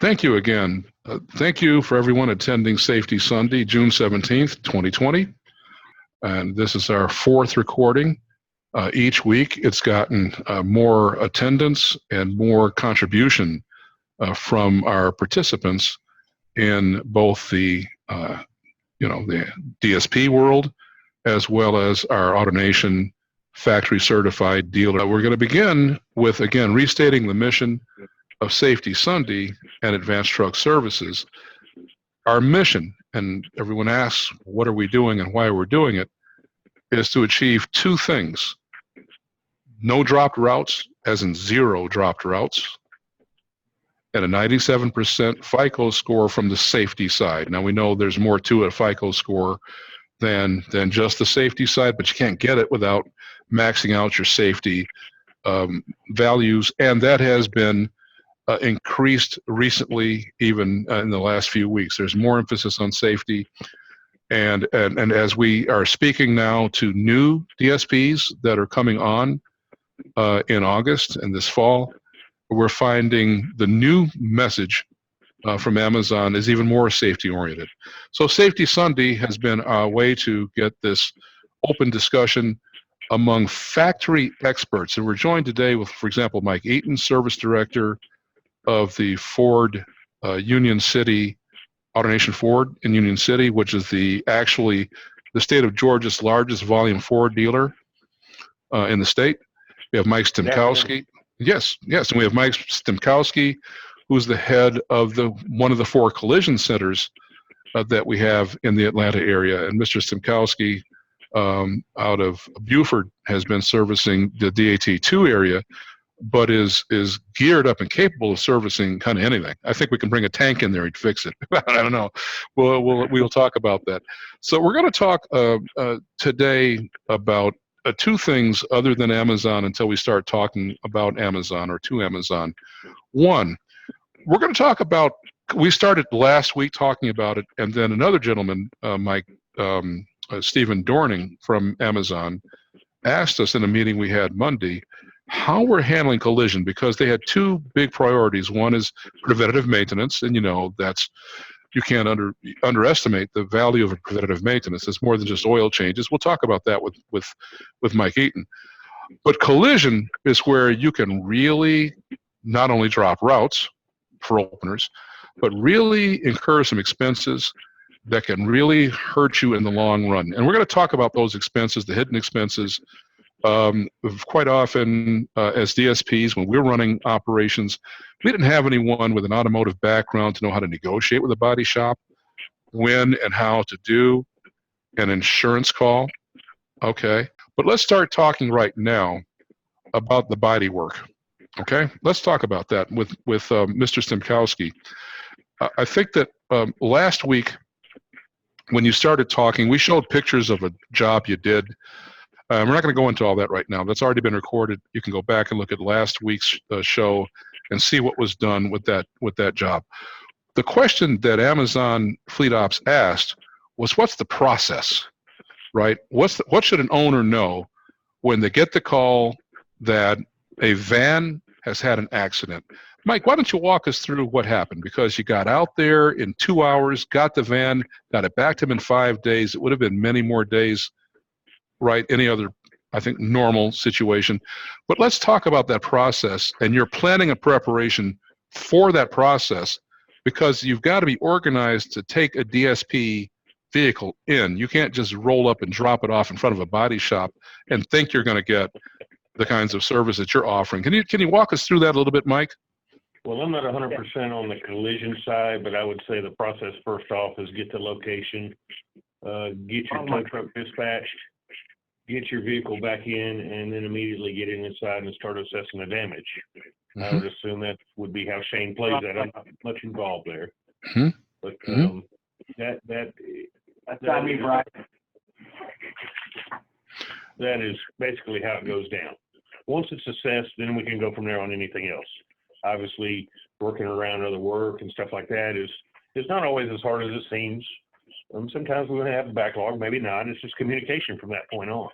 Thank you again. Thank you for everyone attending Safety Sunday, June 17th, 2020. And this is our fourth recording. Each week it's gotten more attendance and more contribution from our participants in both the DSP world as well as our Autonation factory certified dealer. We're going to begin with, again, restating the mission of Safety Sunday and Advanced Truck Services. Our mission, and everyone asks, what are we doing and why we're doing it, is to achieve two things. No dropped routes, as in zero dropped routes, and a 97% FICO score from the safety side. Now, we know there's more to a FICO score than just the safety side, but you can't get it without maxing out your safety values, and that has been increased recently, even in the last few weeks. There's more emphasis on safety, and as we are speaking now to new DSPs that are coming on in August and this fall, we're finding the new message from Amazon is even more safety oriented. So Safety Sunday has been a way to get this open discussion among factory experts. And we're joined today with, for example, Mike Eaton, Service Director of the Ford Union City, Autonation Ford in Union City, which is actually the state of Georgia's largest volume Ford dealer in the state. We have Mike Stempkowski. Yes, and we have Mike Stempkowski, who's the head of one of the 4 collision centers that we have in the Atlanta area. And Mr. Stempkowski out of Buford has been servicing the DAT2 area, but is geared up and capable of servicing kind of anything. I think we can bring a tank in there and fix it. I don't know. We'll talk about that. So we're going to talk today about 2 things other than Amazon until we start talking about Amazon or to Amazon. One, we're going to talk about, we started last week talking about it, and then another gentleman, Stephen Dorning from Amazon, asked us in a meeting we had Monday how we're handling collision, because they had 2 big priorities. One is preventative maintenance, and you can't underestimate the value of preventative maintenance. It's more than just oil changes. We'll talk about that with Mike Eaton. But collision is where you can really not only drop routes for openers, but really incur some expenses that can really hurt you in the long run. And we're going to talk about those expenses, the hidden expenses. Quite often as DSPs, when we're running operations, we didn't have anyone with an automotive background to know how to negotiate with a body shop, when and how to do an insurance call. Okay, but let's start talking right now about the body work. Okay, let's talk about that with Mr. Stempkowski. I think that last week when you started talking, we showed pictures of a job you did. We're not going to go into all that right now. That's already been recorded. You can go back and look at last week's show and see what was done with that job. The question that Amazon Fleet Ops asked was, what's the process, right? What should an owner know when they get the call that a van has had an accident? Mike, why don't you walk us through what happened? Because you got out there in 2 hours, got the van, got it back to him in 5 days. It would have been many more days, right? Any other, I think, normal situation. But let's talk about that process and your planning and preparation for that process, because you've got to be organized to take a DSP vehicle in. You can't just roll up and drop it off in front of a body shop and think you're going to get the kinds of service that you're offering. Can you walk us through that a little bit, Mike? Well, I'm not 100% on the collision side, but I would say the process first off is get the location, get your tow truck dispatched, get your vehicle back in, and then immediately get inside and start assessing the damage. Mm-hmm. I would assume that would be how Shane plays that. I'm not much involved there, but that is basically how it goes down. Once it's assessed, then we can go from there on anything else. Obviously, working around other work and stuff like that is not always as hard as it seems. Sometimes we're going to have a backlog, maybe not. It's just communication from that point on.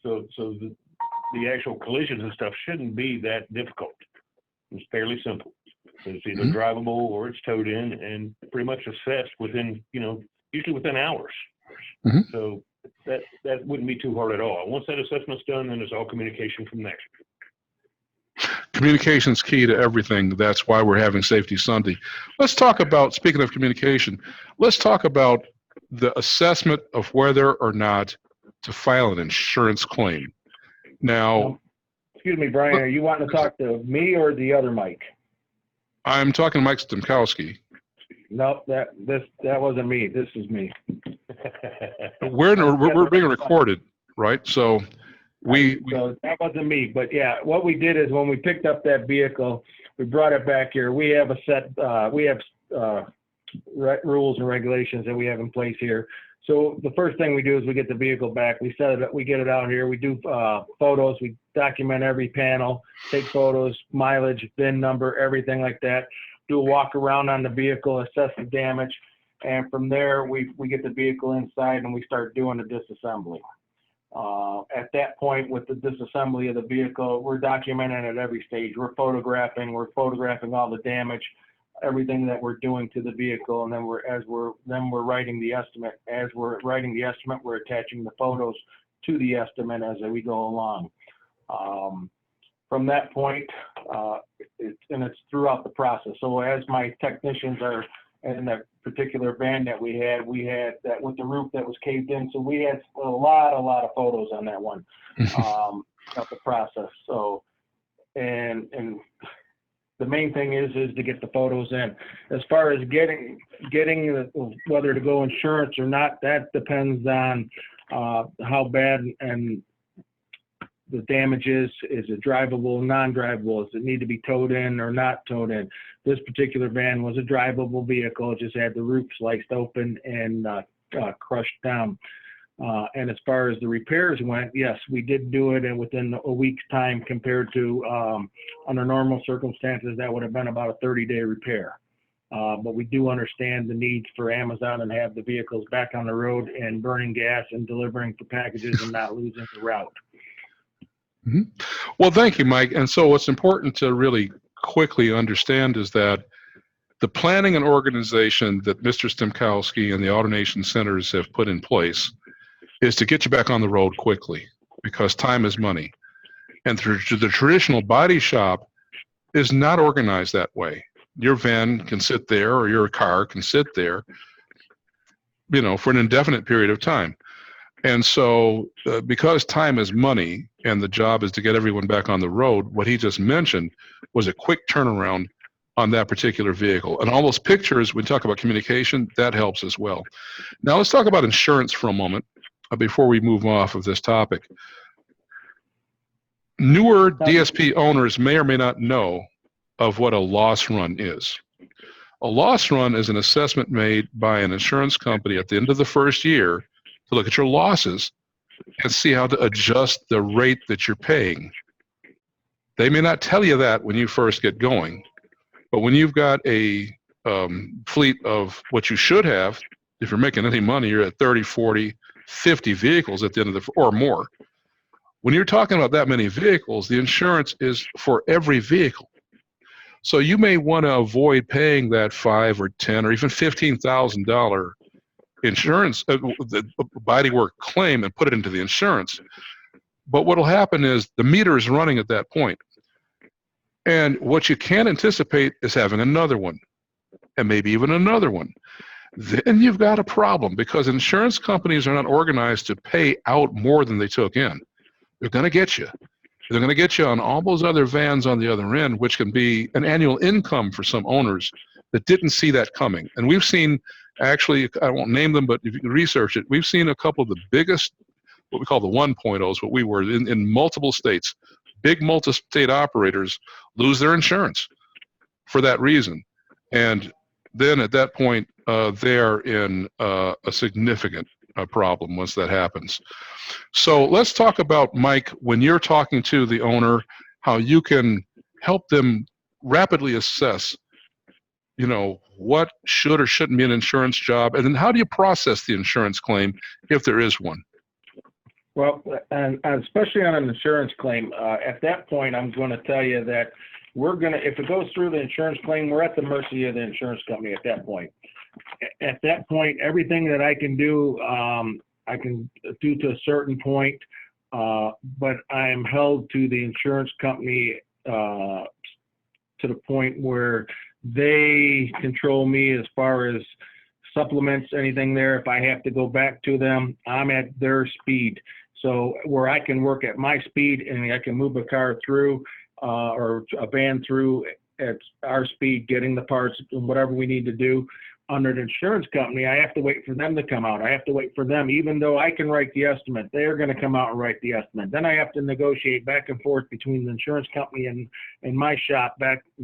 So the actual collisions and stuff shouldn't be that difficult. It's fairly simple. It's either drivable or it's towed in and pretty much assessed within, usually within hours. So that wouldn't be too hard at all. Once that assessment's done, then it's all communication from there. Communication's key to everything. That's why we're having Safety Sunday. Let's talk about, speaking of communication, let's talk about the assessment of whether or not to file an insurance claim. Now, excuse me, Brian, are you wanting to talk to me or the other Mike? I'm talking to Mike Stempkowski. No, that wasn't me. This is me. We're being recorded, right? So so that wasn't me. But yeah, what we did is when we picked up that vehicle, we brought it back here. We have rules and regulations that we have in place here. So the first thing we do is we get the vehicle back. We set it up. We get it out here. We do photos. We document every panel, take photos, mileage, VIN number, everything like that. Do a walk around on the vehicle, assess the damage, and from there we get the vehicle inside and we start doing the disassembly. At that point, with the disassembly of the vehicle, we're documenting at every stage. We're photographing all the damage, everything that we're doing to the vehicle, and then we're writing the estimate. As we're writing the estimate, we're attaching the photos to the estimate as we go along. From that point, it's throughout the process. So as my technicians are in that particular van that we had that with the roof that was caved in. So we had a lot of photos on that one of the process. So, and the main thing is to get the photos in. As far as getting whether to go insurance or not, that depends on how bad and the damage is. Is it drivable, non-drivable? Does it need to be towed in or not towed in? This particular van was a drivable vehicle. It just had the roof sliced open and crushed down. And as far as the repairs went, yes, we did do it within a week's time compared to under normal circumstances, that would have been about a 30-day repair. But we do understand the need for Amazon and have the vehicles back on the road and burning gas and delivering for packages and not losing the route. Well, thank you, Mike. And so what's important to really quickly understand is that the planning and organization that Mr. Stempkowski and the Autonation centers have put in place is to get you back on the road quickly, because time is money. And the traditional body shop is not organized that way. Your van can sit there, or your car can sit there, for an indefinite period of time. And so because time is money and the job is to get everyone back on the road, what he just mentioned was a quick turnaround on that particular vehicle. And all those pictures, when we talk about communication, that helps as well. Now let's talk about insurance for a moment before we move off of this topic. Newer DSP owners may or may not know of what a loss run is. A loss run is an assessment made by an insurance company at the end of the first year to look at your losses and see how to adjust the rate that you're paying. They may not tell you that when you first get going, but when you've got a fleet of what you should have, if you're making any money, you're at 30, 40, 50 vehicles at the end of or more. When you're talking about that many vehicles, the insurance is for every vehicle. So you may want to avoid paying that $5 or $10 or even $15,000 insurance the bodywork claim and put it into the insurance. But what will happen is the meter is running at that point. And what you can't anticipate is having another one, and maybe even another one. Then you've got a problem, because insurance companies are not organized to pay out more than they took in. They're going to get you. They're going to get you on all those other vans on the other end, which can be an annual income for some owners that didn't see that coming. And we've seen, actually, I won't name them, but if you can research it, we've seen a couple of the biggest, what we call the 1.0s, what we were in multiple states, big multi-state operators lose their insurance for that reason. And then at that point, they're in a significant problem once that happens. So let's talk about, Mike, when you're talking to the owner, how you can help them rapidly assess, what should or shouldn't be an insurance job, and then how do you process the insurance claim if there is one? Well, and especially on an insurance claim, at that point, I'm going to tell you that if it goes through the insurance claim, we're at the mercy of the insurance company at that point. At that point, everything that I can do to a certain point, but I am held to the insurance company to the point where they control me as far as supplements, anything there. If I have to go back to them, I'm at their speed. So where I can work at my speed and I can move a car through or a van through at our speed, getting the parts and whatever we need to do. Under the insurance company, I have to wait for them to come out. I have to wait for them, even though I can write the estimate, they're going to come out and write the estimate. Then I have to negotiate back and forth between the insurance company and my shop,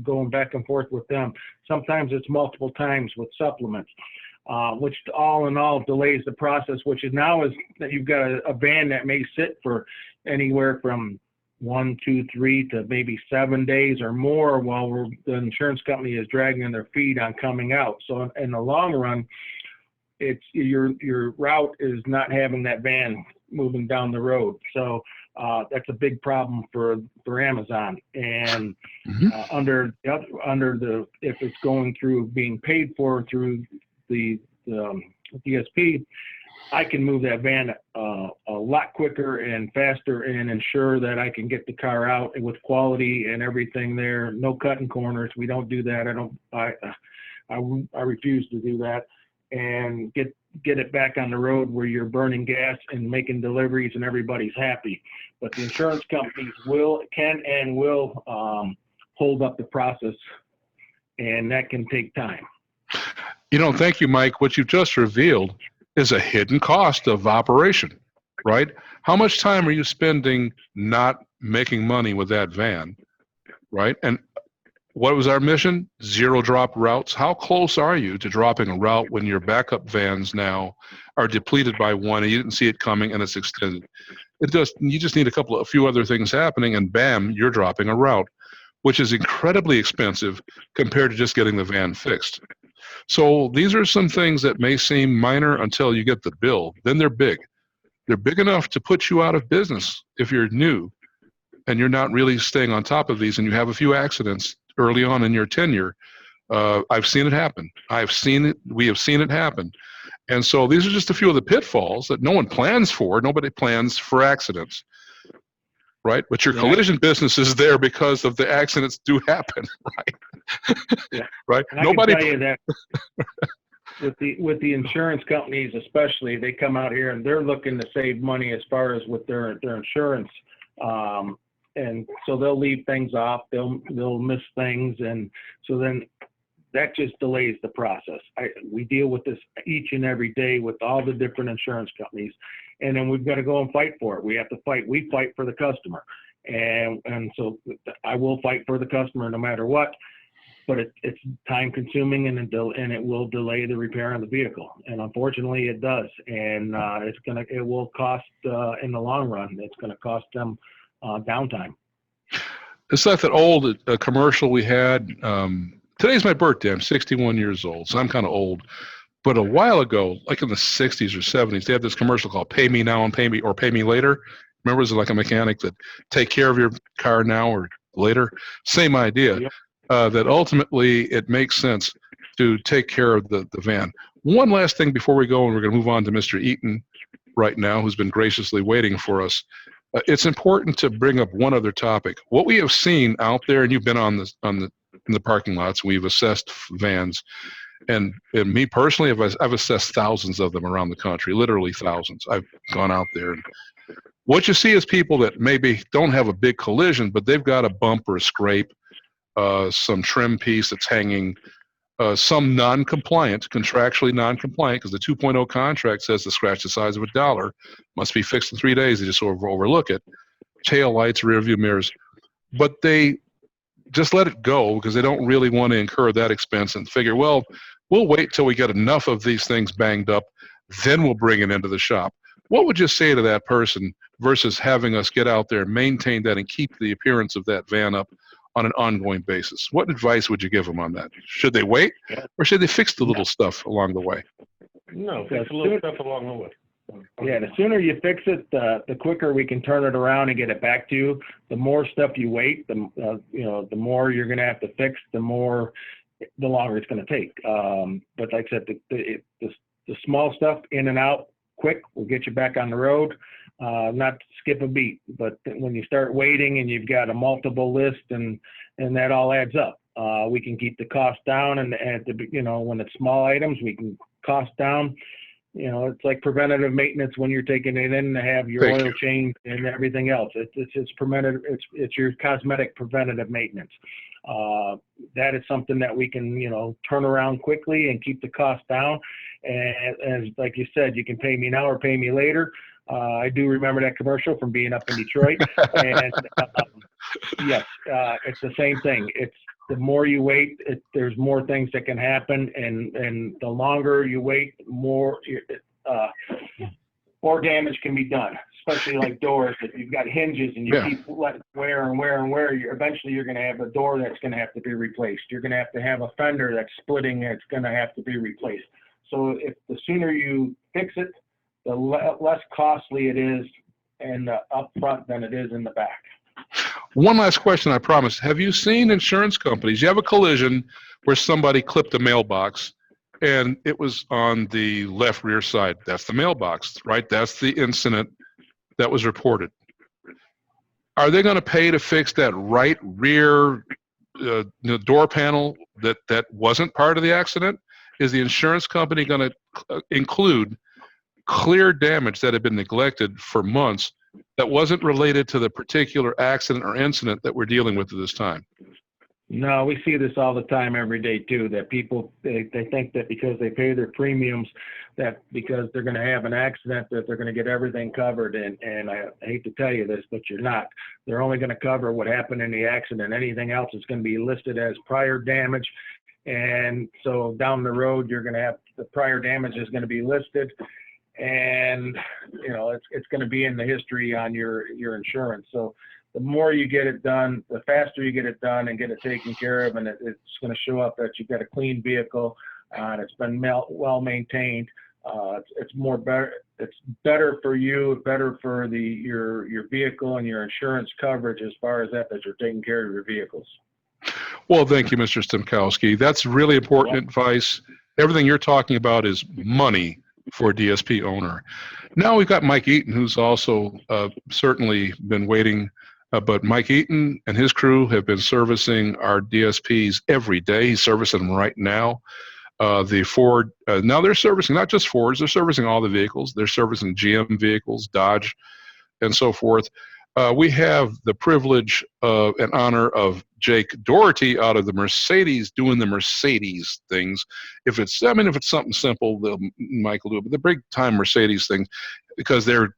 going back and forth with them. Sometimes it's multiple times with supplements, which all in all delays the process, which is now is that you've got a van that may sit for anywhere from 1, 2, 3 to maybe 7 days or more while the insurance company is dragging their feet on coming out. So in the long run, it's your route is not having that van moving down the road. So that's a big problem for Amazon. And if it's going through being paid for through the DSP, I can move that van a lot quicker and faster and ensure that I can get the car out with quality and everything there. No cutting corners. We don't do that. I refuse to do that, and get it back on the road where you're burning gas and making deliveries and everybody's happy. But the insurance companies can hold up the process, and that can take time. Thank you, Mike. What you've just revealed is a hidden cost of operation, right? How much time are you spending not making money with that van, right? And what was our mission? 0 drop routes. How close are you to dropping a route when your backup vans now are depleted by one and you didn't see it coming and it's extended? You just need a few other things happening and bam, you're dropping a route, which is incredibly expensive compared to just getting the van fixed. So these are some things that may seem minor until you get the bill. Then they're big. They're big enough to put you out of business if you're new and you're not really staying on top of these and you have a few accidents early on in your tenure. I've seen it happen. We have seen it happen. And so these are just a few of the pitfalls that no one plans for. Nobody plans for accidents, right? But your collision business is there because of the accidents do happen, right? Yeah. Right. And Nobody. I can tell you that with the insurance companies, especially, they come out here and they're looking to save money as far as with their insurance, and so they'll leave things off. They'll miss things, and so then that just delays the process. We deal with this each and every day with all the different insurance companies, and then we've got to go and fight for it. We have to fight. We fight for the customer, and so I will fight for the customer no matter what. But it's time consuming and it will delay the repair on the vehicle. And unfortunately it does. And it will cost in the long run, it's going to cost them downtime. It's like that old commercial we had. Today's my birthday. I'm 61 years old, so I'm kind of old. But a while ago, like in the 60s or 70s, they had this commercial called Pay Me Now and Pay Me Later. Remember, it was like a mechanic that take care of your car now or later. Same idea. Yep. That ultimately it makes sense to take care of the van. One last thing before we go, and we're going to move on to Mr. Eaton right now, who's been graciously waiting for us. It's important to bring up one other topic. What we have seen out there, and you've been in the parking lots, we've assessed vans, and me personally, I've assessed thousands of them around the country, literally thousands. I've gone out there, and what you see is people that maybe don't have a big collision, but they've got a bump or a scrape, some trim piece that's hanging, some non-compliant, contractually non-compliant, because the 2.0 contract says the scratch the size of $1 must be fixed in 3 days. They just overlook it. Tail lights, rear view mirrors. But they just let it go because they don't really want to incur that expense and figure, well, we'll wait till we get enough of these things banged up, then we'll bring it into the shop. What would you say to that person versus having us get out there, maintain that, and keep the appearance of that van up on an ongoing basis? What advice would you give them on that? Should they wait, or should they fix the little stuff along the way? No, fix a little stuff along the way. Yeah, the sooner you fix it, the quicker we can turn it around and get it back to you. The more stuff you wait, the more you're going to have to fix, the longer it's going to take. But like I said, the small stuff in and out quick will get you back on the road. Not to skip a beat, but when you start waiting and you've got a multiple list and that all adds up, we can keep the cost down, and when it's small items, we can cost down. It's like preventative maintenance when you're taking it in to have your oil change and everything else. It's preventative. It's your cosmetic preventative maintenance. That is something that we can, turn around quickly and keep the cost down. And as like you said, you can pay me now or pay me later. I do remember that commercial from being up in Detroit. And yes, it's the same thing. It's the more you wait, there's more things that can happen, and the longer you wait, more damage can be done. Especially like doors, if you've got hinges and you keep letting wear and wear and wear, eventually you're going to have a door that's going to have to be replaced. You're going to have a fender that's splitting that's going to have to be replaced. So if the sooner you fix it, the less costly it is and up front than it is in the back. One last question, I promise. Have you seen insurance companies? You have a collision where somebody clipped a mailbox and it was on the left rear side. That's the mailbox, right? That's the incident that was reported. Are they going to pay to fix that right rear door panel that wasn't part of the accident? Is the insurance company going to include clear damage that had been neglected for months that wasn't related to the particular accident or incident that we're dealing with at this time? No, we see this all the time, every day too, that people, they think that because they pay their premiums, that because they're going to have an accident, that they're going to get everything covered. And I hate to tell you this, but you're not. They're only going to cover what happened in the accident. Anything else is going to be listed as prior damage. And so down the road, you're going to have the prior damage is going to be listed. And, it's going to be in the history on your insurance. So the more you get it done, the faster you get it done and get it taken care of, and it's going to show up that you've got a clean vehicle and it's been well maintained. It's better for you, better for your vehicle and your insurance coverage as far as that you're taking care of your vehicles. Well, thank you, Mr. Stempkowski. That's really important advice. Everything you're talking about is money for a DSP owner. Now we've got Mike Eaton, who's also certainly been waiting. But Mike Eaton and his crew have been servicing our DSPs every day. He's servicing them right now. The Ford, now they're servicing not just Fords, they're servicing all the vehicles. They're servicing GM vehicles, Dodge, and so forth. We have the privilege and honor of Jake Doherty out of the Mercedes doing the Mercedes things. If it's something simple, Mike will do it. But the big time Mercedes things, because they've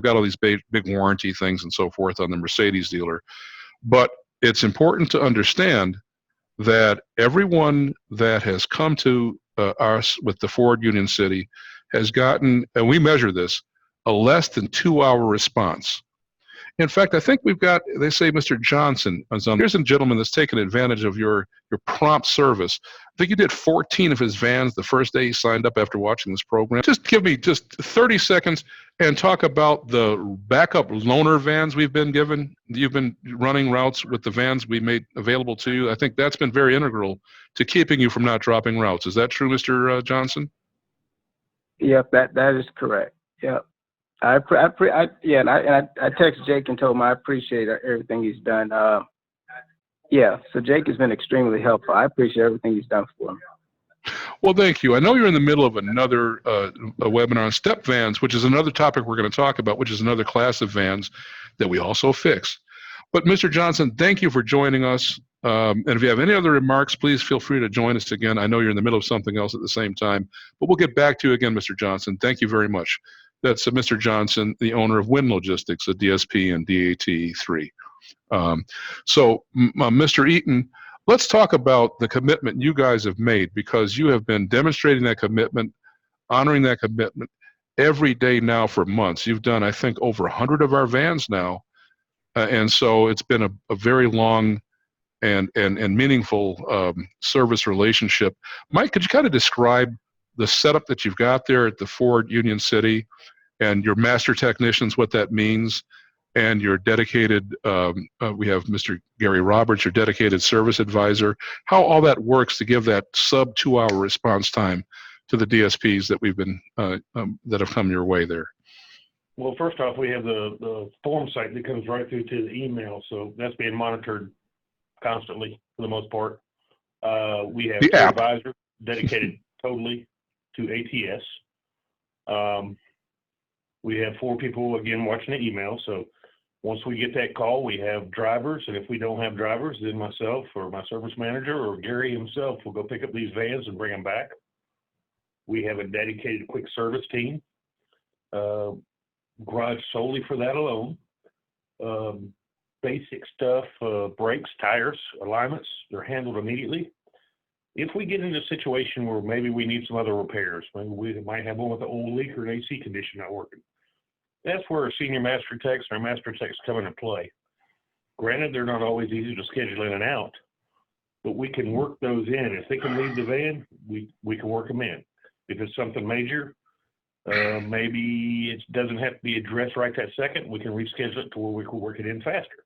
got all these big warranty things and so forth on the Mercedes dealer. But it's important to understand that everyone that has come to us with the Ford Union City has gotten, and we measure this, a less than 2-hour response. In fact, I think we've got, they say Mr. Johnson is on. Here's a gentleman that's taken advantage of your prompt service. I think you did 14 of his vans the first day he signed up after watching this program. Just give me just 30 seconds and talk about the backup loaner vans we've been given. You've been running routes with the vans we made available to you. I think that's been very integral to keeping you from not dropping routes. Is that true, Mr. Johnson? Yep, that is correct. Yep. I text Jake and told him I appreciate everything he's done. So Jake has been extremely helpful. I appreciate everything he's done for me. Well, thank you. I know you're in the middle of another a webinar on step vans, which is another topic we're going to talk about, which is another class of vans that we also fix. But Mr. Johnson, thank you for joining us. And if you have any other remarks, please feel free to join us again. I know you're in the middle of something else at the same time, but we'll get back to you again, Mr. Johnson. Thank you very much. That's Mr. Johnson, the owner of Winn Logistics, a DSP and DAT3. Mr. Eaton, let's talk about the commitment you guys have made, because you have been demonstrating that commitment, honoring that commitment every day now for months. You've done, I think, over 100 of our vans now. And so it's been a very long and meaningful service relationship. Mike, could you kind of describe the setup that you've got there at the Ford Union City and your master technicians, what that means, and your dedicated, we have Mr. Gary Roberts, your dedicated service advisor, how all that works to give that sub 2-hour response time to the DSPs that we've been, that have come your way there. Well, first off, we have the form site that comes right through to the email, so that's being monitored constantly for the most part. We have The two app. advisors dedicated totally to ATS. We have 4 people, again, watching the email, so once we get that call, we have drivers, and if we don't have drivers, then myself or my service manager or Gary himself will go pick up these vans and bring them back. We have a dedicated quick service team, garage solely for that alone. Basic stuff, brakes, tires, alignments, they're handled immediately. If we get into a situation where maybe we need some other repairs, maybe we might have one with an old leak or an AC condition not working, that's where our senior master techs and our master techs come into play. Granted, they're not always easy to schedule in and out, but we can work those in. If they can leave the van, we can work them in. If it's something major, maybe it doesn't have to be addressed right that second, we can reschedule it to where we can work it in faster.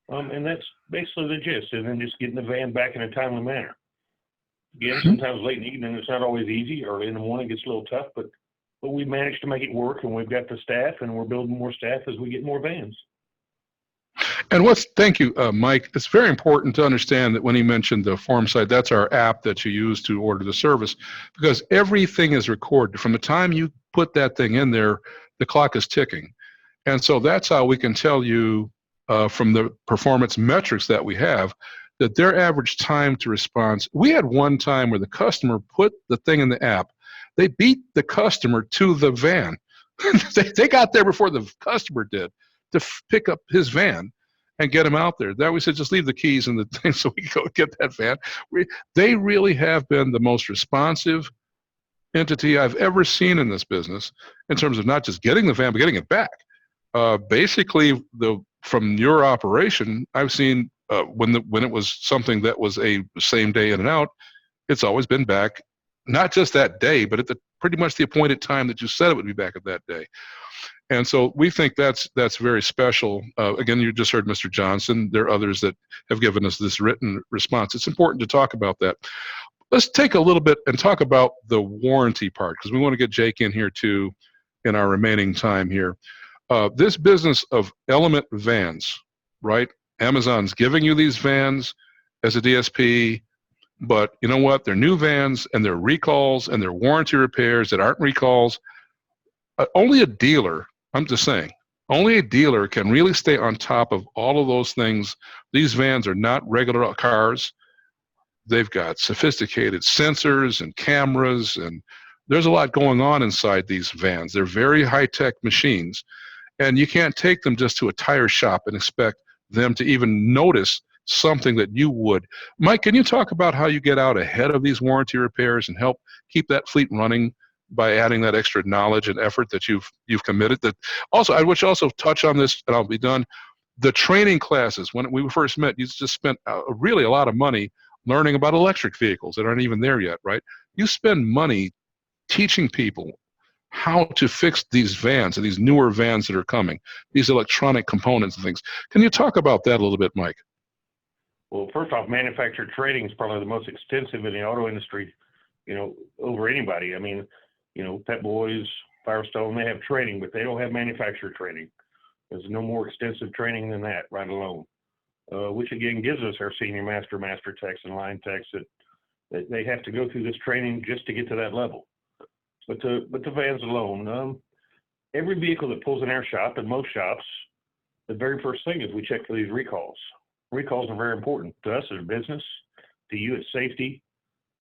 And that's basically the gist, and then just getting the van back in a timely manner. Again, sometimes late in the evening, it's not always easy. Early in the morning, it gets a little tough, but we managed to make it work, and we've got the staff, and we're building more staff as we get more vans. And thank you, Mike. It's very important to understand that when he mentioned the form site, that's our app that you use to order the service, because everything is recorded. From the time you put that thing in there, the clock is ticking. And so that's how we can tell you from the performance metrics that we have that their average time to response. We had one time where the customer put the thing in the app. They beat the customer to the van. they got there before the customer did to pick up his van and get him out there. Then we said, just leave the keys in the thing so we can go get that van. They really have been the most responsive entity I've ever seen in this business in terms of not just getting the van, but getting it back. Basically, from your operation, I've seen when it was something that was a same day in and out, it's always been back, not just that day, but at pretty much the appointed time that you said it would be back at that day. And so we think that's very special. Again, you just heard Mr. Johnson. There are others that have given us this written response. It's important to talk about that. Let's take a little bit and talk about the warranty part, because we want to get Jake in here too in our remaining time here. This business of Element vans, right? Amazon's giving you these vans as a DSP, but you know what? They're new vans, and they're recalls, and they're warranty repairs that aren't recalls. Only a dealer, I'm just saying, only a dealer can really stay on top of all of those things. These vans are not regular cars. They've got sophisticated sensors and cameras, and there's a lot going on inside these vans. They're very high-tech machines, and you can't take them just to a tire shop and expect them to even notice something that you would. Mike, can you talk about how you get out ahead of these warranty repairs and help keep that fleet running by adding that extra knowledge and effort that you've committed? That also, I wish also touch on this, and I'll be done. The training classes, when we first met, you just spent really a lot of money learning about electric vehicles that aren't even there yet, right? You spend money teaching people how to fix these vans and these newer vans that are coming, these electronic components and things. Can you talk about that a little bit, Mike? Well, first off, manufacturer training is probably the most extensive in the auto industry, over anybody. I mean, Pep Boys, Firestone, they have training, but they don't have manufacturer training. There's no more extensive training than that right alone, which again gives us our senior master techs and line techs that they have to go through this training just to get to that level. But the vans alone, every vehicle that pulls in our shop, and most shops, the very first thing is we check for these recalls. Recalls are very important to us as a business, to you as safety.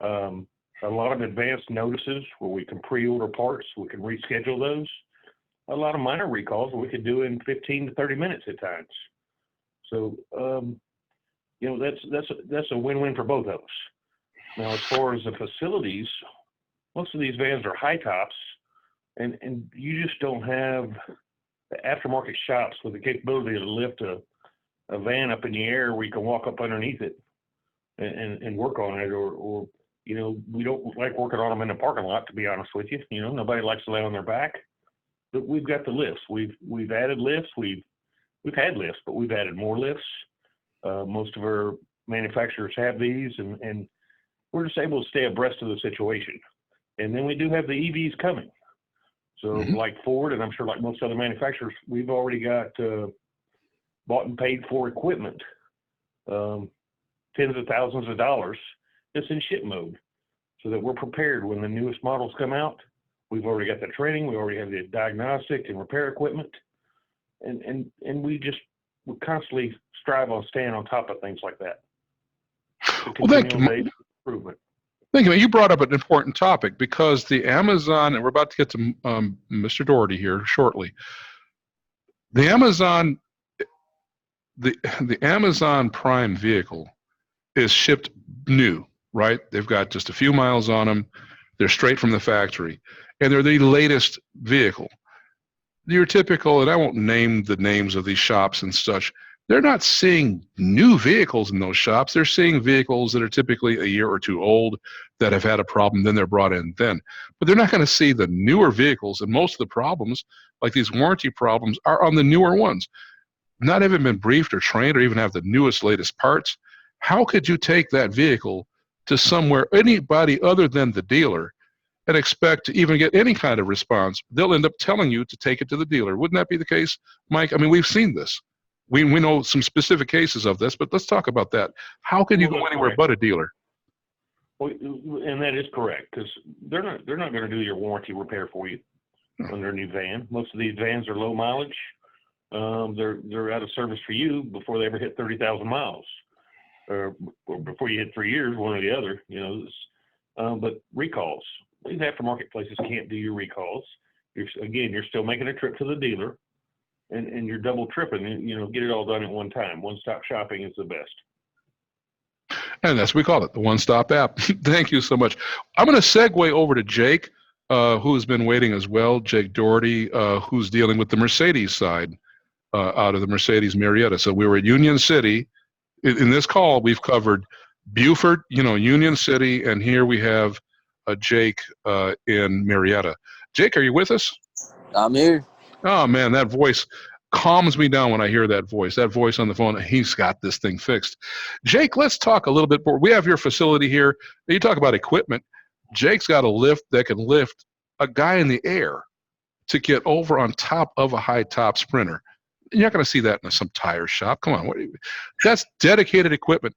A lot of advanced notices where we can pre-order parts, we can reschedule those. A lot of minor recalls we could do in 15 to 30 minutes at times. So, that's a win-win for both of us. Now, as far as the facilities, most of these vans are high tops, and you just don't have the aftermarket shops with the capability to lift a van up in the air where you can walk up underneath it and work on it, or we don't like working on them in the parking lot, to be honest with you. Nobody likes to lay on their back. But we've got the lifts. We've added lifts. We've had lifts, but we've added more lifts. Most of our manufacturers have these, and we're just able to stay abreast of the situation. And then we do have the EVs coming. So like Ford, and I'm sure like most other manufacturers, we've already got bought and paid for equipment, tens of thousands of dollars, just in ship mode, so that we're prepared when the newest models come out. We've already got the training. We already have the diagnostic and repair equipment, and we constantly strive on staying on top of things like that. Well, thank you. Improvement. Thank you. You brought up an important topic, because the Amazon, and we're about to get to Mr. Doherty here shortly. The Amazon, the Amazon Prime vehicle is shipped new, right? They've got just a few miles on them. They're straight from the factory, and they're the latest vehicle. Your typical, and I won't name the names of these shops and such, they're not seeing new vehicles in those shops. They're seeing vehicles that are typically a year or two old that have had a problem, then they're brought in then. But they're not going to see the newer vehicles, and most of the problems, like these warranty problems, are on the newer ones. Not having been briefed or trained or even have the newest, latest parts, how could you take that vehicle to somewhere, anybody other than the dealer, and expect to even get any kind of response? They'll end up telling you to take it to the dealer. Wouldn't that be the case, Mike? I mean, we've seen this. We know some specific cases of this, but let's talk about that. How can you go anywhere but a dealer? Well, and that is correct, because they're not going to do your warranty repair for you on their new van. Most of these vans are low mileage. They're out of service for you before they ever hit 30,000 miles, or before you hit 3 years, one or the other. But recalls, these aftermarket places can't do your recalls. You're still making a trip to the dealer. And you're double tripping, get it all done at one time. One-stop shopping is the best. And that's what we call it, the one-stop app. Thank you so much. I'm going to segue over to Jake, who's been waiting as well, Jake Doherty, who's dealing with the Mercedes side out of the Mercedes Marietta. So we were at Union City. In this call, we've covered Beaufort, Union City, and here we have Jake in Marietta. Jake, are you with us? I'm here. Oh, man, that voice calms me down when I hear that voice on the phone. He's got this thing fixed. Jake, let's talk a little bit more. We have your facility here. You talk about equipment. Jake's got a lift that can lift a guy in the air to get over on top of a high-top Sprinter. You're not going to see that in some tire shop. Come on. That's dedicated equipment.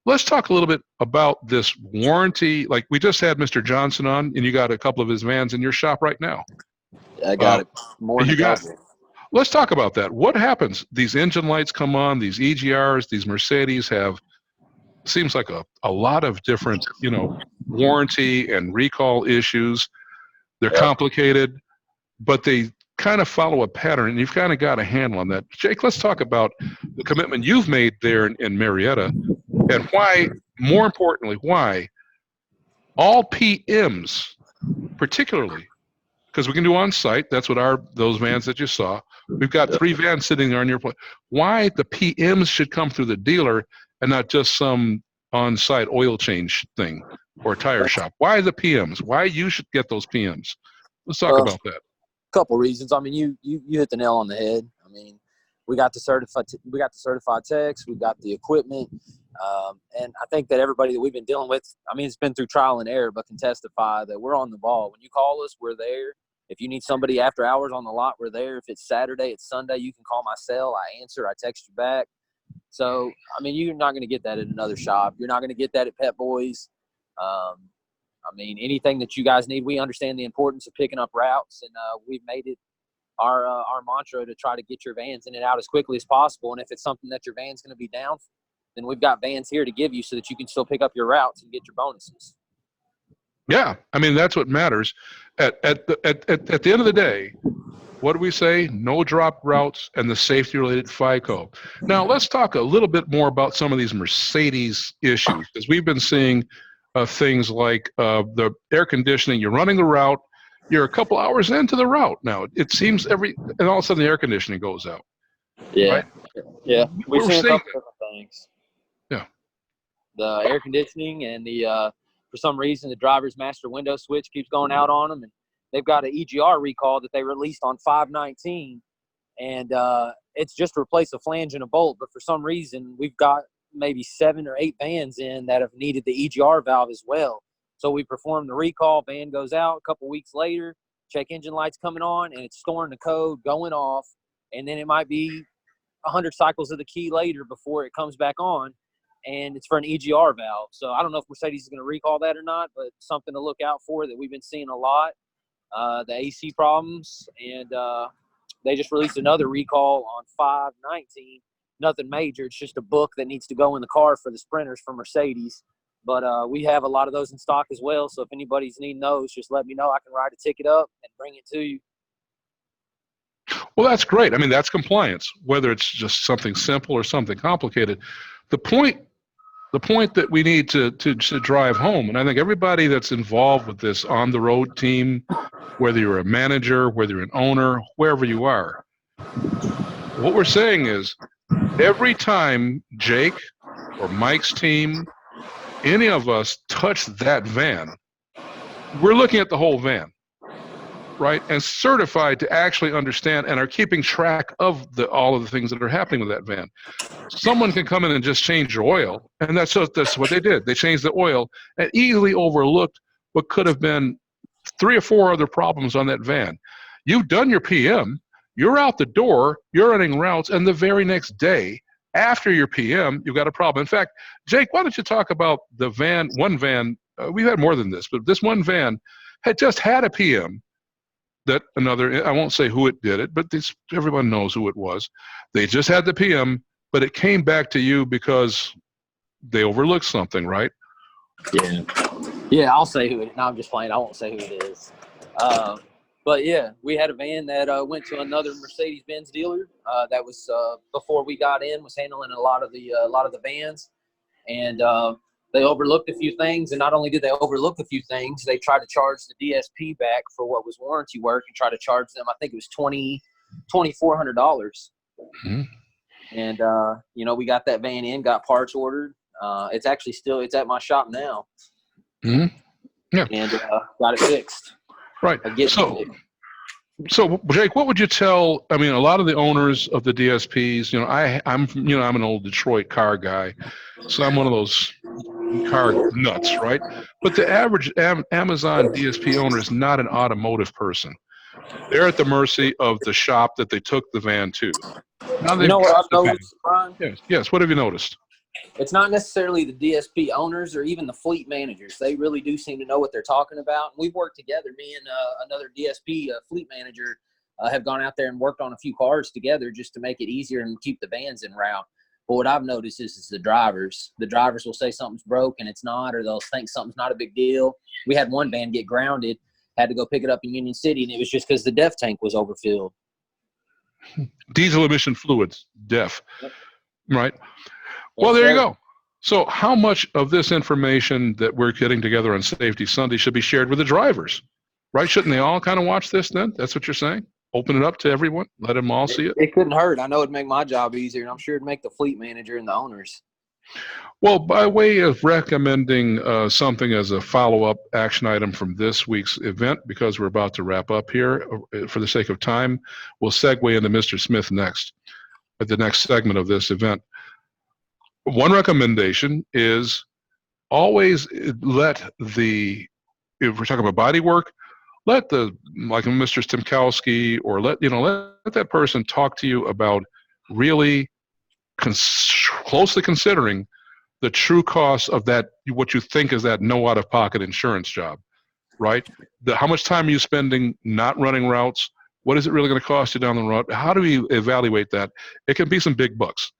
Let's talk a little bit about this warranty. Like, we just had Mr. Johnson on, and you got a couple of his vans in your shop right now. I got it. More than double. Let's talk about that. What happens? These engine lights come on, these EGRs, these Mercedes have, seems like a lot of different, warranty and recall issues. They're complicated, but they kind of follow a pattern, and you've kind of got a handle on that. Jake, let's talk about the commitment you've made there in Marietta, and why, more importantly, why all PMs, particularly, because we can do on-site. That's what those vans that you saw. We've got 3 vans sitting there on your place. Why the PMs should come through the dealer and not just some on-site oil change thing or tire shop? Why the PMs? Why you should get those PMs? Let's talk about that. A couple reasons. I mean, you hit the nail on the head. I mean, we got the certified techs. We've got the equipment. And I think that everybody that we've been dealing with, I mean, it's been through trial and error, but can testify that we're on the ball. When you call us, we're there. If you need somebody after hours on the lot, we're there. If it's Saturday, it's Sunday, you can call my cell. I answer. I text you back. So, I mean, you're not going to get that at another shop. You're not going to get that at Pet Boys. I mean, anything that you guys need, we understand the importance of picking up routes, and we've made it our mantra to try to get your vans in and out as quickly as possible. And if it's something that your van's going to be down, then we've got vans here to give you so that you can still pick up your routes and get your bonuses. Yeah, I mean, that's what matters. At the end of the day, what do we say? No drop routes and the safety-related FICO. Now, let's talk a little bit more about some of these Mercedes issues, because we've been seeing things like the air conditioning. You're running the route. You're a couple hours into the route now. It seems and all of a sudden the air conditioning goes out. Yeah, right? Yeah. We've seen a couple that. different things. Yeah. The air conditioning and the for some reason the driver's master window switch keeps going out on them, and they've got an EGR recall that they released on 5/19, and it's just to replace a flange and a bolt. But for some reason, we've got maybe 7 or 8 vans in that have needed the EGR valve as well. So we perform the recall, van goes out. A couple weeks later, check engine lights coming on, and it's storing the code, going off, and then it might be 100 cycles of the key later before it comes back on, and it's for an EGR valve. So I don't know if Mercedes is going to recall that or not, but something to look out for that we've been seeing a lot, the AC problems, and they just released another recall on 5/19. Nothing major. It's just a book that needs to go in the car for the sprinters from Mercedes. But we have a lot of those in stock as well. So if anybody's needing those, just let me know. I can write a ticket up and bring it to you. Well, that's great. I mean, that's compliance, whether it's just something simple or something complicated. The point that we need to drive home, and I think everybody that's involved with this on the road team, whether you're a manager, whether you're an owner, wherever you are, what we're saying is every time Jake or Mike's team, any of us touch that van, we're looking at the whole van, right? And certified to actually understand and are keeping track of all of the things that are happening with that van. Someone can come in and just change your oil, and that's what they did. They changed the oil and easily overlooked what could have been 3 or 4 other problems on that van. You've done your PM, you're out the door, you're running routes, and the very next day, after your PM, you've got a problem. In fact, Jake, why don't you talk about the van, one van, we've had more than this, but this one van had just had a PM that another, I won't say who it did it, but everyone knows who it was. They just had the PM, but it came back to you because they overlooked something, right? Yeah, I'll say who it is. No, I'm just playing. I won't say who it is. But yeah, we had a van that went to another Mercedes-Benz dealer that was before we got in, was handling a lot of the vans, and they overlooked a few things. And not only did they overlook a few things, they tried to charge the DSP back for what was warranty work and try to charge them. I think it was $2,400. Mm-hmm. And we got that van in, got parts ordered. It's actually it's at my shop now. Mm-hmm. Yeah, and got it fixed. Right. So Jake, what would you tell? I mean, a lot of the owners of the DSPs, I'm an old Detroit car guy, so I'm one of those car nuts, right? But the average Amazon DSP owner is not an automotive person. They're at the mercy of the shop that they took the van to. Now you know what I've noticed, Brian? Yes. What have you noticed? It's not necessarily the DSP owners or even the fleet managers. They really do seem to know what they're talking about. We've worked together. Me and another DSP fleet manager have gone out there and worked on a few cars together just to make it easier and keep the vans en route. But what I've noticed is the drivers. The drivers will say something's broke and it's not, or they'll think something's not a big deal. We had one van get grounded, had to go pick it up in Union City, and it was just because the DEF tank was overfilled. Diesel emission fluids, DEF, Yep. Right? Well, there you go. So how much of this information that we're getting together on Safety Sunday should be shared with the drivers, right? Shouldn't they all kind of watch this then? That's what you're saying? Open it up to everyone? Let them all see it? It couldn't hurt. I know it'd make my job easier, and I'm sure it'd make the fleet manager and the owners. Well, by way of recommending something as a follow-up action item from this week's event, because we're about to wrap up here, for the sake of time, we'll segue into Mr. Smith next, at the next segment of this event. One recommendation is always let if we're talking about body work, like Mr. Stempkowski, or let that person talk to you about really closely considering the true cost of that, what you think is that no out-of-pocket insurance job, right? How much time are you spending not running routes? What is it really going to cost you down the road? How do we evaluate that? It can be some big bucks,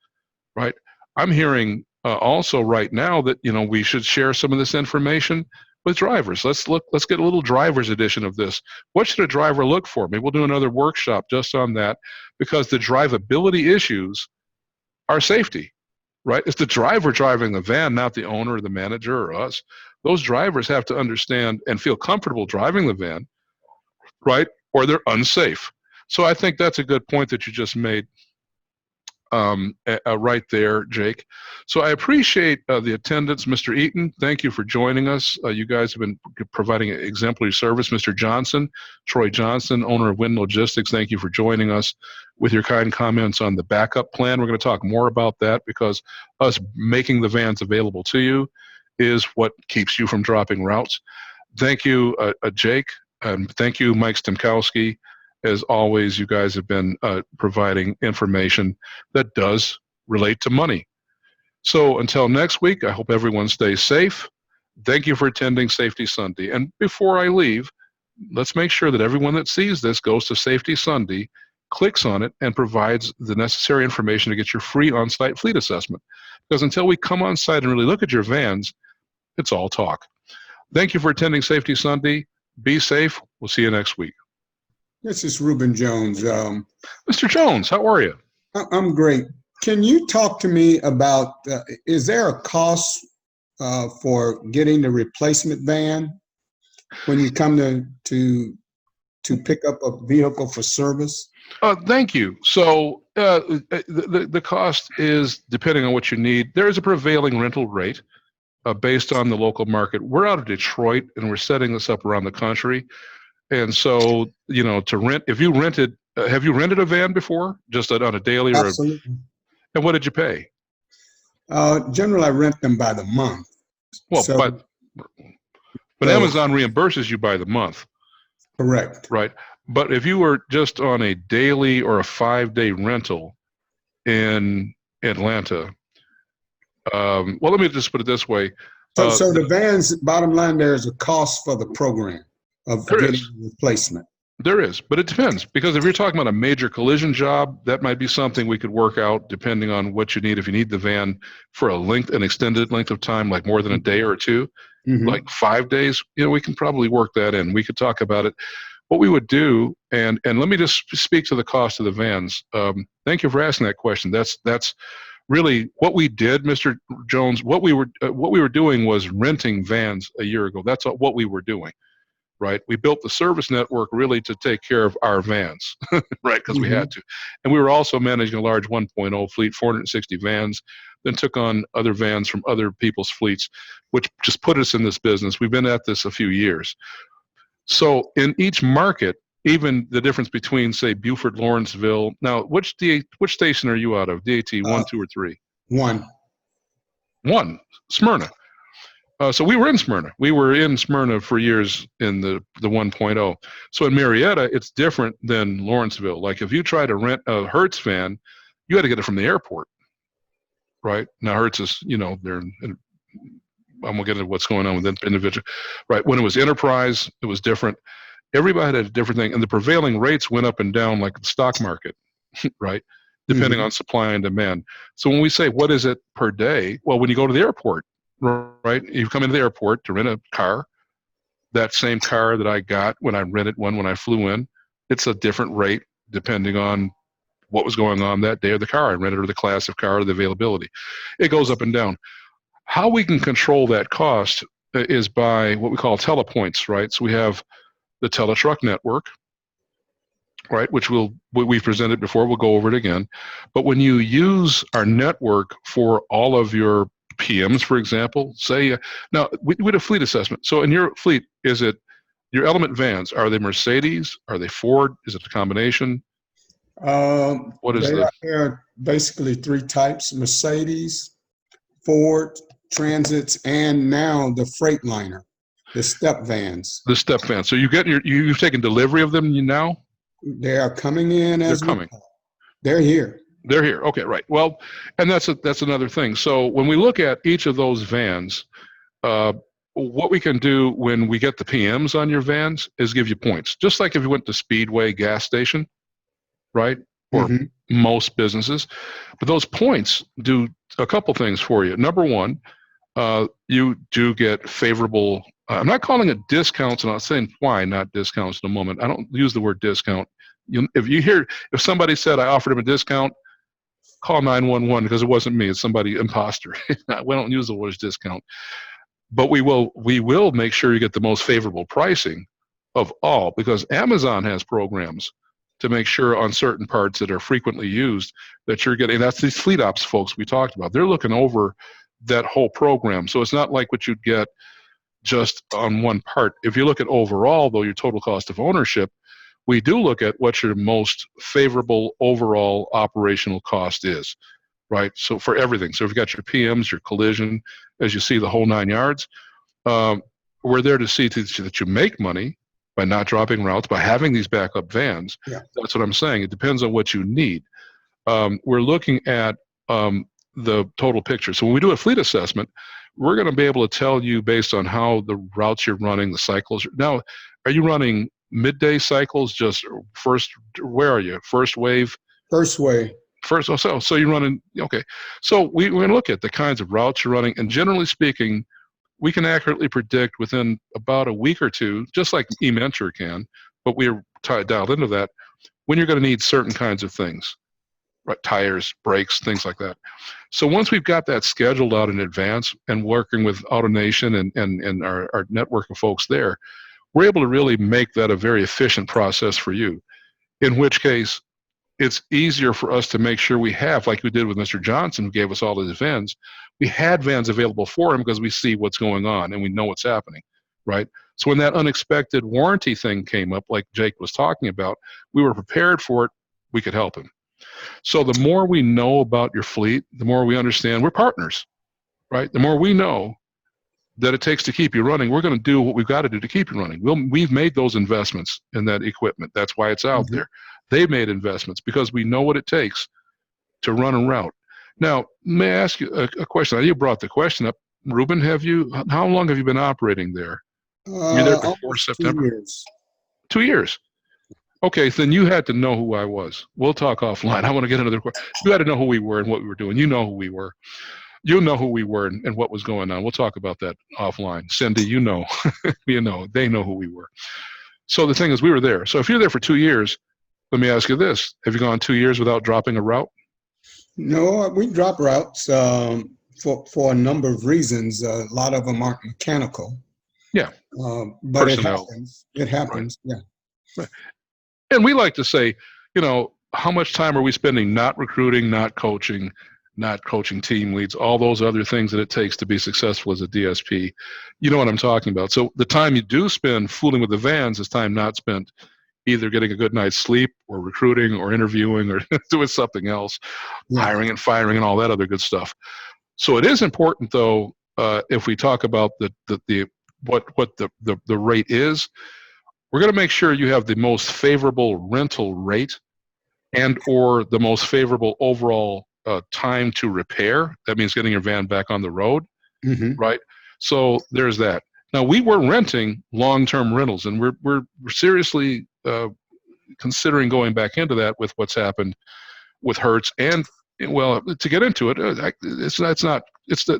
right? I'm hearing also right now that we should share some of this information with drivers. Let's get a little driver's edition of this. What should a driver look for? Maybe we'll do another workshop just on that, because the drivability issues are safety, right? It's the driver driving the van, not the owner or the manager or us. Those drivers have to understand and feel comfortable driving the van, right? Or they're unsafe. So I think that's a good point that you just made. right there, Jake. So I appreciate the attendance. Mr. Eaton, thank you for joining us. You guys have been providing exemplary service. Mr. Johnson, Troy Johnson, owner of Winn Logistics, thank you for joining us with your kind comments on the backup plan. We're going to talk more about that because us making the vans available to you is what keeps you from dropping routes. Thank you, Jake, and thank you, Mike Stempkowski. As always, you guys have been providing information that does relate to money. So until next week, I hope everyone stays safe. Thank you for attending Safety Sunday. And before I leave, let's make sure that everyone that sees this goes to Safety Sunday, clicks on it, and provides the necessary information to get your free on-site fleet assessment. Because until we come on site and really look at your vans, it's all talk. Thank you for attending Safety Sunday. Be safe. We'll see you next week. This is Reuben Jones. Mr. Jones, how are you? I'm great. Can you talk to me about, is there a cost for getting the replacement van when you come to pick up a vehicle for service? Thank you. So the cost is depending on what you need. There is a prevailing rental rate based on the local market. We're out of Detroit, and we're setting this up around the country. And so, you know, to rent, if you rented, have you rented a van before, just on a daily or? Absolutely. And what did you pay? Generally, I rent them by the month. Well, So- but Amazon reimburses you by the month. Correct. Right. But if you were just on a daily or a 5-day rental in Atlanta, well, let me just put it this way. So the vans, bottom line, there is a cost for the program of There getting is. replacement. There is, but it depends, because if you're talking about a major collision job, that might be something we could work out depending on what you need. If you need the van for an extended length of time, like more than a day or two, Mhm. like 5 days, you know, we can probably work that in. We could talk about it. What we would do, and let me just speak to the cost of the vans. Thank you for asking that question. That's really what we did, Mr. Jones. What we were doing was renting vans a year ago. That's what we were doing. Right, we built the service network really to take care of our vans, right? Because we had to, and we were also managing a large 1.0 fleet, 460 vans. Then took on other vans from other people's fleets, which just put us in this business. We've been at this a few years. So in each market, even the difference between, say, Beaufort, Lawrenceville. Now, which station are you out of? DAT 1, 2, or 3? 1. 1, Smyrna. So we were in Smyrna. We were in Smyrna for years in the 1.0. So in Marietta, it's different than Lawrenceville. Like if you try to rent a Hertz van, you had to get it from the airport, right? Now Hertz is, you know, I'm gonna get into what's going on with individual, right? When it was Enterprise, it was different. Everybody had a different thing, and the prevailing rates went up and down like the stock market, right? Depending on supply and demand. So when we say what is it per day, well, when you go to the airport, right? You come into the airport to rent a car, that same car that I got when I rented one when I flew in, it's a different rate depending on what was going on that day of the car I rented, or the class of car, or the availability. It goes up and down. How we can control that cost is by what we call telepoints, right? So we have the Teletruck network, right, which we've presented before. We'll go over it again. But when you use our network for all of your PMs, for example, say, now we did a fleet assessment. So in your fleet, is it your Element vans? Are they Mercedes? Are they Ford? Is it a combination? What is There are basically 3 types: Mercedes, Ford, Transits, and now the Freightliner, the step vans. the step van? So you've taken delivery of them now? They are coming in as They're coming. They're here. They're here. Okay, right. Well, and that's another thing. So when we look at each of those vans, what we can do when we get the PMs on your vans is give you points. Just like if you went to Speedway gas station, right? Or most businesses. But those points do a couple things for you. Number one, you do get favorable, I'm not calling it discounts, and I'll say why not discounts in a moment. I don't use the word discount. If somebody said I offered him a discount, call 911, because it wasn't me. It's somebody imposter. We don't use the word discount, but we will make sure you get the most favorable pricing of all, because Amazon has programs to make sure on certain parts that are frequently used that you're getting. That's these fleet ops folks we talked about. They're looking over that whole program. So it's not like what you'd get just on one part. If you look at overall, though, your total cost of ownership, we do look at what your most favorable overall operational cost is, right? So for everything. So if you've got your PMs, your collision, as you see, the whole 9 yards, we're there to see that you make money by not dropping routes, by having these backup vans. Yeah. That's what I'm saying. It depends on what you need. We're looking at the total picture. So when we do a fleet assessment, we're going to be able to tell you based on how the routes you're running, the cycles. Now, are you running midday cycles? Just first, where are you? First wave? First way. First, so you're running, okay. So we're going to look at the kinds of routes you're running, and generally speaking, we can accurately predict within about a week or two, just like eMentor can, but we're dialed into that, when you're going to need certain kinds of things, right? Tires, brakes, things like that. So once we've got that scheduled out in advance and working with Autonation and our network of folks there, we're able to really make that a very efficient process for you, in which case it's easier for us to make sure we have, like we did with Mr. Johnson, who gave us all his vans, we had vans available for him because we see what's going on and we know what's happening, right? So when that unexpected warranty thing came up, like Jake was talking about, we were prepared for it, we could help him. So the more we know about your fleet, the more we understand we're partners, right? The more we know that it takes to keep you running, we're going to do what we've got to do to keep you running. We've made those investments in that equipment. That's why it's out there. They've made investments because we know what it takes to run a route. Now, may I ask you a question? You brought the question up. Reuben, how long have you been operating there? You're there before September? 2 years. 2 years. Okay, so then you had to know who I was. We'll talk offline. I want to get another question. You had to know who we were and what we were doing. You know who we were. You know who we were and what was going on. We'll talk about that offline. Cindy, you know. You know, they know who we were. So the thing is, we were there. So if you're there for 2 years, let me ask you this. Have you gone 2 years without dropping a route? No, we drop routes for a number of reasons. A lot of them aren't mechanical. Yeah. But Personnel. it happens. It happens. Right. Yeah. Right. And we like to say, you know, how much time are we spending not recruiting, not coaching team leads, all those other things that it takes to be successful as a DSP. You know what I'm talking about. So the time you do spend fooling with the vans is time not spent either getting a good night's sleep or recruiting or interviewing or doing something else, hiring and firing and all that other good stuff. So it is important, though, if we talk about what the rate is, we're going to make sure you have the most favorable rental rate and or the most favorable overall time to repair. That means getting your van back on the road, right? So there's that. Now, we were renting long-term rentals, and we're seriously considering going back into that with what's happened with Hertz. And, well, to get into it,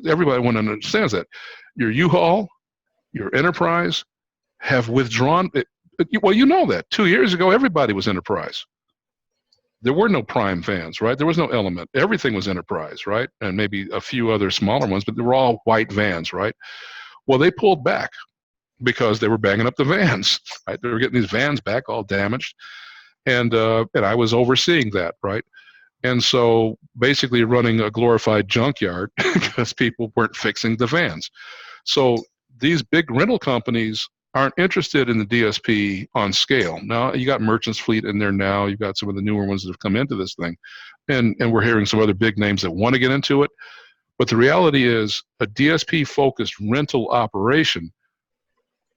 everybody understands that. Your U-Haul, your Enterprise have withdrawn. Well, you know that. 2 years ago, everybody was Enterprise. There were no Prime vans, right? There was no Element. Everything was Enterprise, right? And maybe a few other smaller ones, but they were all white vans, right? Well, they pulled back because they were banging up the vans, right? They were getting these vans back all damaged. And I was overseeing that, right? And so basically running a glorified junkyard because people weren't fixing the vans. So these big rental companies aren't interested in the DSP on scale. Now, you got Merchants Fleet in there now. You've got some of the newer ones that have come into this thing. And we're hearing some other big names that want to get into it. But the reality is a DSP-focused rental operation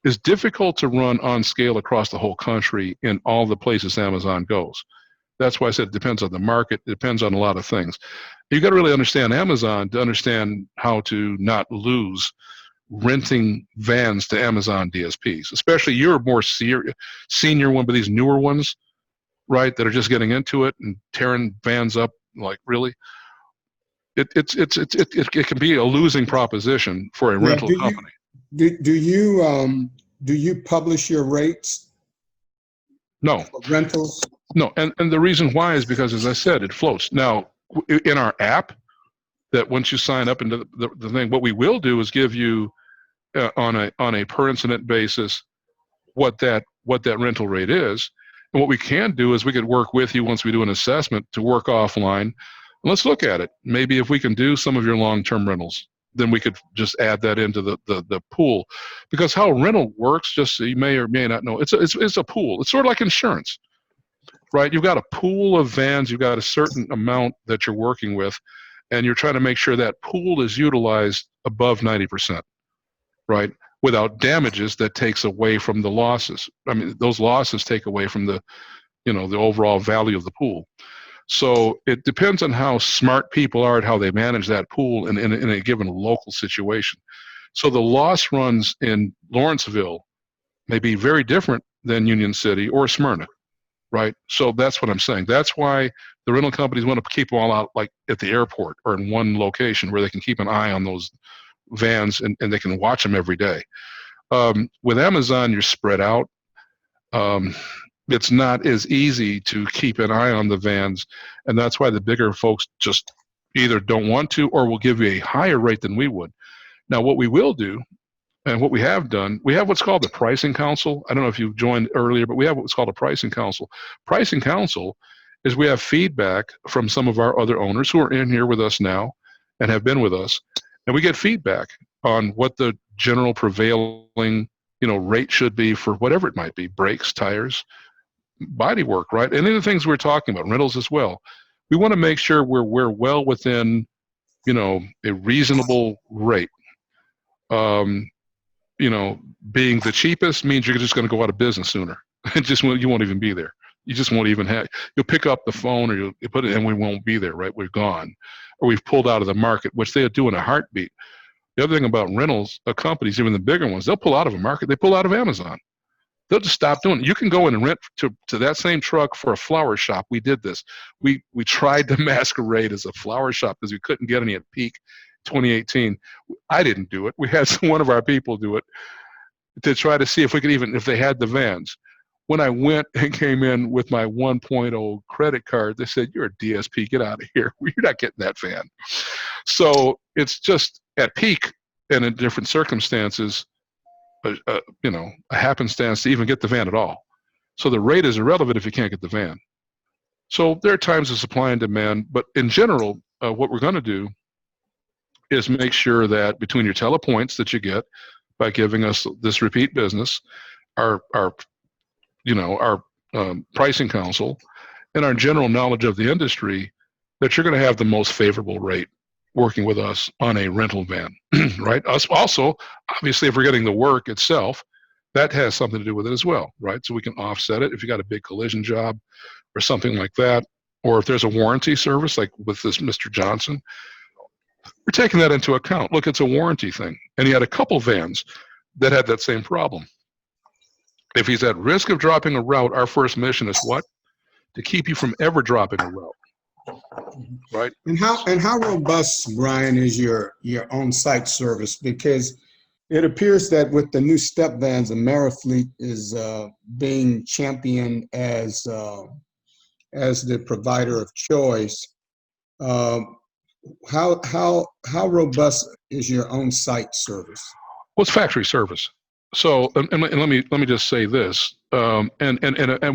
is difficult to run on scale across the whole country in all the places Amazon goes. That's why I said it depends on the market. It depends on a lot of things. You've got to really understand Amazon to understand how to not lose renting vans to Amazon DSPs, especially you're more senior one, but these newer ones, right, that are just getting into it and tearing vans up, like really, it can be a losing proposition for a rental company. Do you publish your rates? No. For rentals? No, and the reason why is because, as I said, it floats. Now, in our app, that once you sign up into the thing, what we will do is give you on a per incident basis what that rental rate is, And what we can do is we could work with you once we do an assessment to work offline. Let's look at it. Maybe if we can do some of your long-term rentals, then we could just add that into the pool. Because how rental works, just so you may or may not know, it's a pool. It's sort of like insurance, right? You've got a pool of vans. You've got a certain amount that you're working with, and you're trying to make sure that pool is utilized above 90%, right? Without damages that takes away from the losses. I mean, those losses take away from the overall value of the pool. So it depends on how smart people are at how they manage that pool in a given local situation. So the loss runs in Lawrenceville may be very different than Union City or Smyrna, right? So that's what I'm saying. That's why the rental companies want to keep them all out, like at the airport or in one location where they can keep an eye on those vans and they can watch them every day. With Amazon, you're spread out. It's not as easy to keep an eye on the vans, and that's why the bigger folks just either don't want to or will give you a higher rate than we would. Now, what we will do, and what we have done, we have what's called the pricing council. I don't know if you joined earlier, but we have what's called a pricing council. Pricing council is we have feedback from some of our other owners who are in here with us now and have been with us, and we get feedback on what the general prevailing rate should be for whatever it might be, brakes, tires, body work, right? And any of the things we're talking about, rentals as well. We want to make sure we're well within, a reasonable rate. Being the cheapest means you're just going to go out of business sooner. You won't even be there. You just won't even you'll pick up the phone or you'll put it and we won't be there, right? We're gone. Or we've pulled out of the market, which they'll do in a heartbeat. The other thing about rentals, companies, even the bigger ones, they'll pull out of a market. They pull out of Amazon. They'll just stop doing it. You can go in and rent to that same truck for a flower shop. We did this. We tried to masquerade as a flower shop because we couldn't get any at peak 2018. I didn't do it. We had one of our people do it to try to see if we could if they had the vans. When I went and came in with my 1.0 credit card, they said, "You're a DSP. Get out of here. You're not getting that van." So it's just at peak and in different circumstances, a happenstance to even get the van at all. So the rate is irrelevant if you can't get the van. So there are times of supply and demand, but in general, what we're going to do is make sure that between your telepoints that you get by giving us this repeat business, our pricing council, and our general knowledge of the industry, that you're going to have the most favorable rate working with us on a rental van, right? Us also, obviously, if we're getting the work itself, that has something to do with it as well, right? So we can offset it if you got a big collision job or something like that, or if there's a warranty service like with this Mr. Johnson, we're taking that into account. Look, it's a warranty thing. And he had a couple vans that had that same problem. If he's at risk of dropping a route, our first mission is what? To keep you from ever dropping a route. Right. And how robust, Brian, is your on-site service? Because it appears that with the new step vans, Amerifleet is being championed as the provider of choice. How robust is your on-site service? Well, it's factory service. So, and let me just say this, and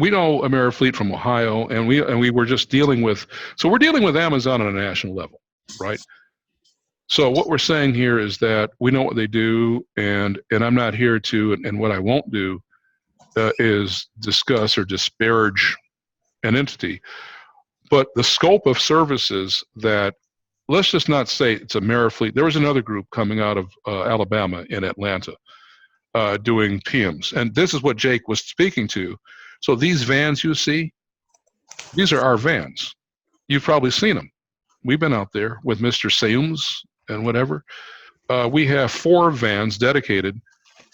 we know Amerifleet from Ohio, and we were just dealing with, so we're dealing with Amazon on a national level, right? So what we're saying here is that we know what they do, and I'm not here to, and what I won't do is discuss or disparage an entity, but the scope of services that, let's just not say it's Amerifleet. There was another group coming out of Alabama in Atlanta, doing PMs. And this is what Jake was speaking to. So these vans you see, these are our vans. You've probably seen them. We've been out there with Mr. Seums and whatever. We have 4 vans dedicated,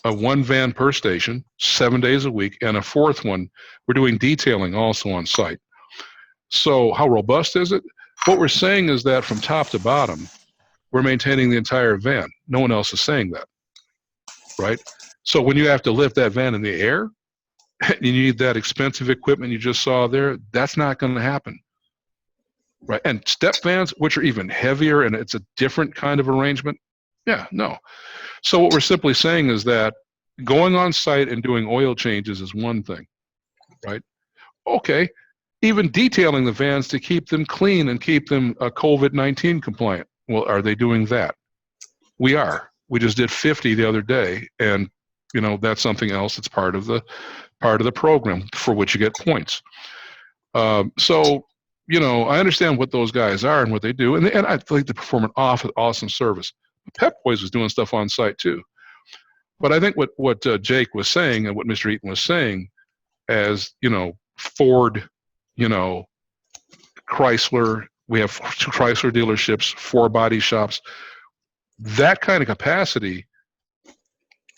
1 van per station, 7 days a week, and a 4th one. We're doing detailing also on site. So how robust is it? What we're saying is that from top to bottom, we're maintaining the entire van. No one else is saying that, right? So when you have to lift that van in the air, and you need that expensive equipment you just saw there, that's not going to happen, right? And step vans, which are even heavier, and it's a different kind of arrangement, yeah, no. So what we're simply saying is that going on site and doing oil changes is one thing, right? Okay, even detailing the vans to keep them clean and keep them COVID-19 compliant. Well, are they doing that? We are. We just did 50 the other day, and that's something else. It's part of the program for which you get points. So I understand what those guys are and what they do, and I think they perform an awesome service. Pep Boys was doing stuff on site too. But I think what Jake was saying and what Mr. Eaton was saying, as Ford, Chrysler, we have 2 Chrysler dealerships, 4 body shops, that kind of capacity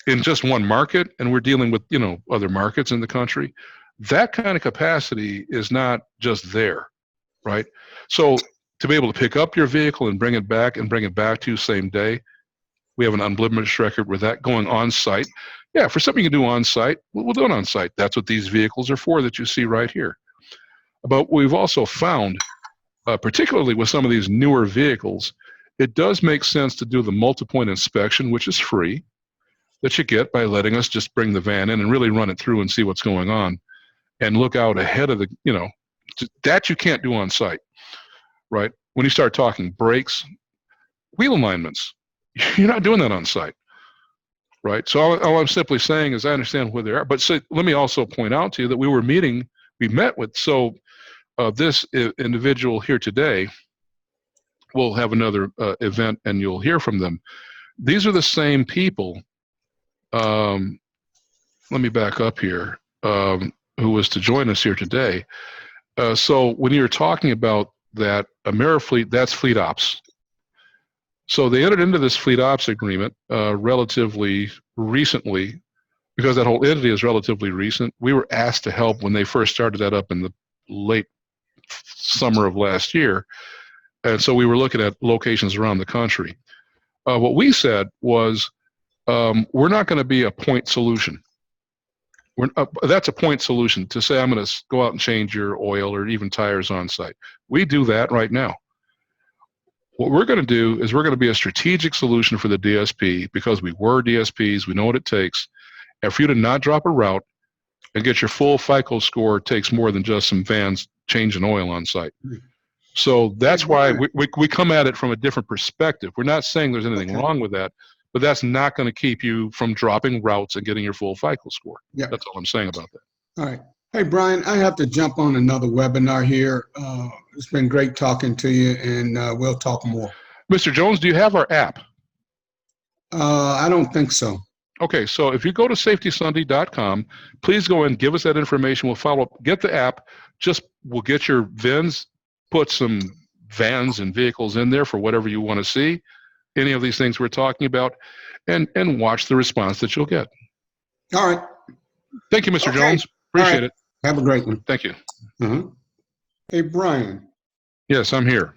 in just one market, and we're dealing with other markets in the country. That kind of capacity is not just there, right? So to be able to pick up your vehicle and bring it back to you same day, we have an unblemished record with that going on site. Yeah, for something you can do on site, we'll do it on site. That's what these vehicles are for that you see right here. But we've also found, particularly with some of these newer vehicles, it does make sense to do the multi-point inspection, which is free, that you get by letting us just bring the van in and really run it through and see what's going on and look out ahead of that you can't do on site, right? When you start talking brakes, wheel alignments, you're not doing that on site, right? So all I'm simply saying is I understand where they are. But let me also point out to you that we met with, this individual here today will have another event and you'll hear from them. These are the same people. Let me back up here, who was to join us here today. So when you're talking about that AmeriFleet, that's Fleet Ops. So they entered into this Fleet Ops agreement relatively recently, because that whole entity is relatively recent. We were asked to help when they first started that up in the late summer of last year. And so we were looking at locations around the country. What we said was, we're not going to be a point solution. That's a point solution to say, I'm going to go out and change your oil or even tires on site. We do that right now. What we're going to do is we're going to be a strategic solution for the DSP, because we were DSPs, we know what it takes. And for you to not drop a route and get your full FICO score takes more than just some vans changing oil on site. So that's why we come at it from a different perspective. We're not saying there's anything wrong with that, but that's not going to keep you from dropping routes and getting your full FICO score. Yeah. That's all I'm saying about that. All right. Hey, Brian, I have to jump on another webinar here. It's been great talking to you, and we'll talk more. Mr. Jones, do you have our app? I don't think so. Okay, so if you go to safetysunday.com, please go in, give us that information. We'll follow up, get the app. We'll get your VINs, put some vans and vehicles in there for whatever you want to see, any of these things we're talking about, and watch the response that you'll get. All right. Thank you, Mr. Jones. Appreciate it. Have a great one. Thank you. Hey, Brian. Yes, I'm here.